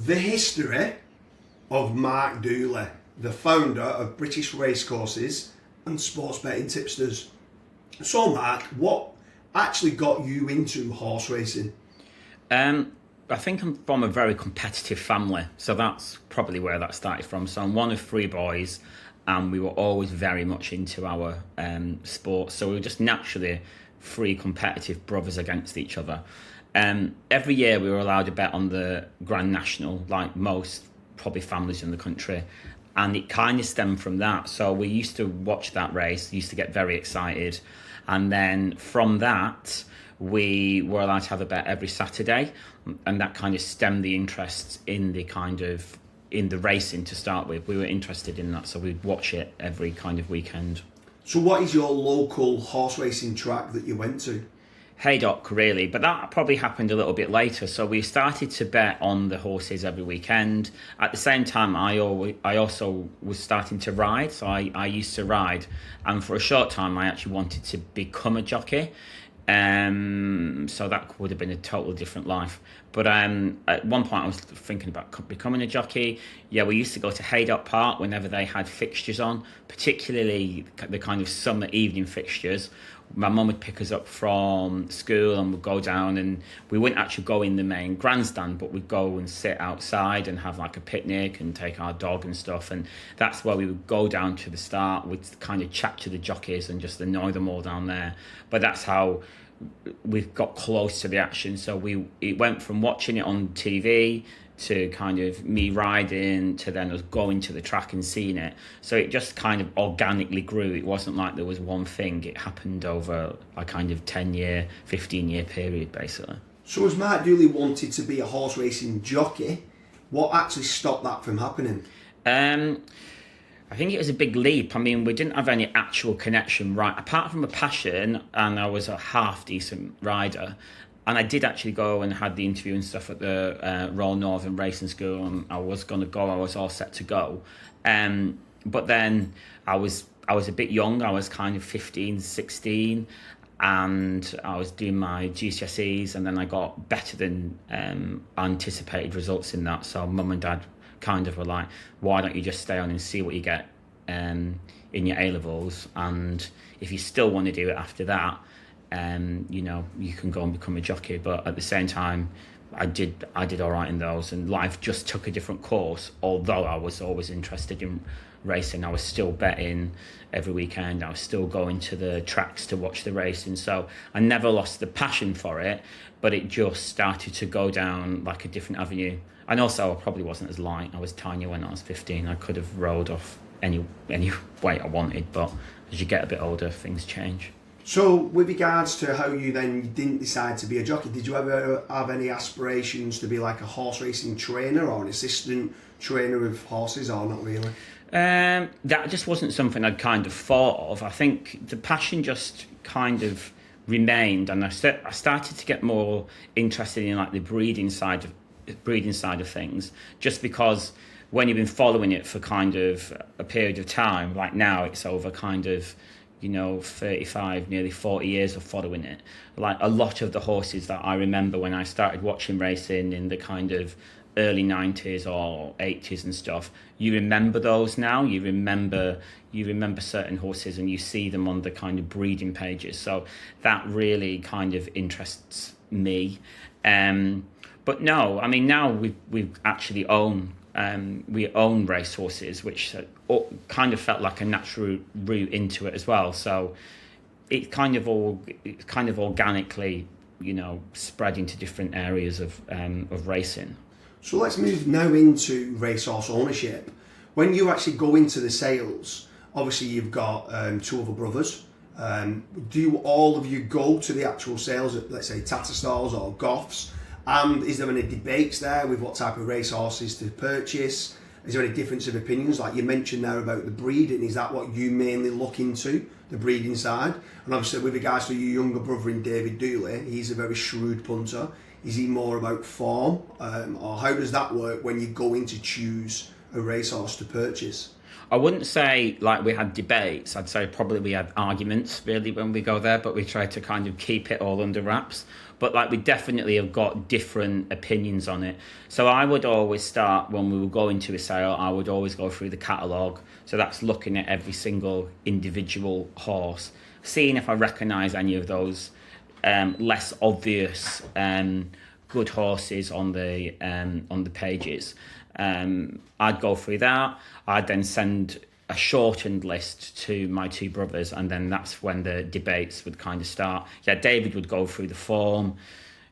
The history of Mark Dooley, the founder of British Racecourses and Sports Betting Tipsters. So Mark, what actually got you into horse racing? I think I'm from a very competitive family, so that's probably where that started from. So I'm one of three boys, and we were always very much into our sports. So we were just naturally three competitive brothers against each other. Every year we were allowed to bet on the Grand National, like most probably families in the country, and it kind of stemmed from that. So we used to watch that race, used to get very excited, and then from that we were allowed to have a bet every Saturday, and that kind of stemmed the interests in the racing to start with. We were interested in that, so we'd watch it every kind of weekend. So what is your local horse racing track that you went to? Haydock, really, but that probably happened a little bit later. So we started to bet on the horses every weekend. At the same time, I also was starting to ride, so I used to ride, and for a short time I actually wanted to become a jockey. So that would have been a totally different life. But at one point I was thinking about becoming a jockey. Yeah, we used to go to Haydock Park whenever they had fixtures on, particularly the kind of summer evening fixtures. My mum would pick us up from school and we'd go down, and we wouldn't actually go in the main grandstand, but we'd go and sit outside and have like a picnic and take our dog and stuff. And that's where we would go down to the start. We'd kind of chat to the jockeys and just annoy them all down there. But that's how we got close to the action. So it went from watching it on TV to kind of me riding to then us going to the track and seeing it. So it just kind of organically grew. It wasn't like there was one thing. It happened over a kind of 10-year, 15-year period, basically. So as Mark Dooley wanted to be a horse racing jockey, what actually stopped that from happening? I think it was a big leap. I mean, we didn't have any actual connection, right? Apart from a passion, and I was a half decent rider. And I did actually go and had the interview and stuff at the Royal Northern Racing School, and I was going to go. I was all set to go. But then I was a bit young. I was kind of 15, 16, and I was doing my GCSEs, and then I got better than anticipated results in that. So Mum and Dad kind of were like, why don't you just stay on and see what you get in your A-levels, and if you still want to do it after that, you can go and become a jockey. But at the same time, I did all right in those, and life just took a different course. Although I was always interested in racing, I was still betting every weekend. I was still going to the tracks to watch the racing. So I never lost the passion for it, but it just started to go down like a different avenue. And also, I probably wasn't as light. I was tiny when I was 15. I could have rode off any weight I wanted, but as you get a bit older, things change. So with regards to how you then didn't decide to be a jockey, did you ever have any aspirations to be like a horse racing trainer or an assistant trainer of horses, or not really? That just wasn't something I'd kind of thought of. I think the passion just kind of remained, and I started to get more interested in like the breeding side of things, just because when you've been following it for kind of a period of time, like now it's over kind of 35, nearly 40 years of following it. Like a lot of the horses that I remember when I started watching racing in the kind of early 90s or 80s and stuff, you remember those now. You remember certain horses, and you see them on the kind of breeding pages. So that really kind of interests me. But no, I mean, now we actually own racehorses, which kind of felt like a natural route into it as well. So it kind of organically, spread into different areas of racing. So let's move now into Racehorse Ownership. When you actually go into the sales, obviously you've got two other brothers. Do all of you go to the actual sales at, let's say, Tatterstalls or Goffs? And is there any debates there with what type of racehorses to purchase? Is there any difference of opinions? Like you mentioned there about the breeding, is that what you mainly look into, the breeding side? And obviously with regards to your younger brother in David Dooley, he's a very shrewd punter. Is he more about form? Or how does that work when you go in to choose a racehorse to purchase? I wouldn't say like we had debates. I'd say probably we had arguments really when we go there, but we try to kind of keep it all under wraps. But like we definitely have got different opinions on it. So I would always start when we were going to a sale. I would always go through the catalogue. So that's looking at every single individual horse, seeing if I recognise any of those less obvious good horses on the pages. I'd go through that. I'd then send a shortened list to my two brothers, and then that's when the debates would kind of start. Yeah, David would go through the form.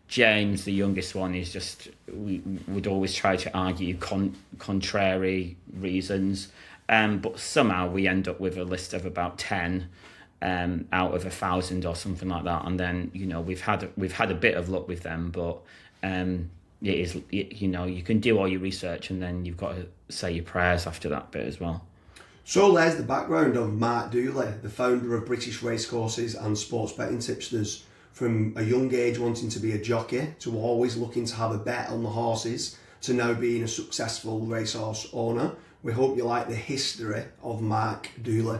James, the youngest one, is just, we would always try to argue contrary reasons, but somehow we end up with a list of about 10 out of 1,000 or something like that. And then, you know, we've had a bit of luck with them, but it is, you know, you can do all your research and then you've got to say your prayers after that bit as well. So there's the background of Mark Dooley, the founder of British Racecourses and Sports Betting Tipsters. From a young age wanting to be a jockey, to always looking to have a bet on the horses, to now being a successful racehorse owner. We hope you like the history of Mark Dooley.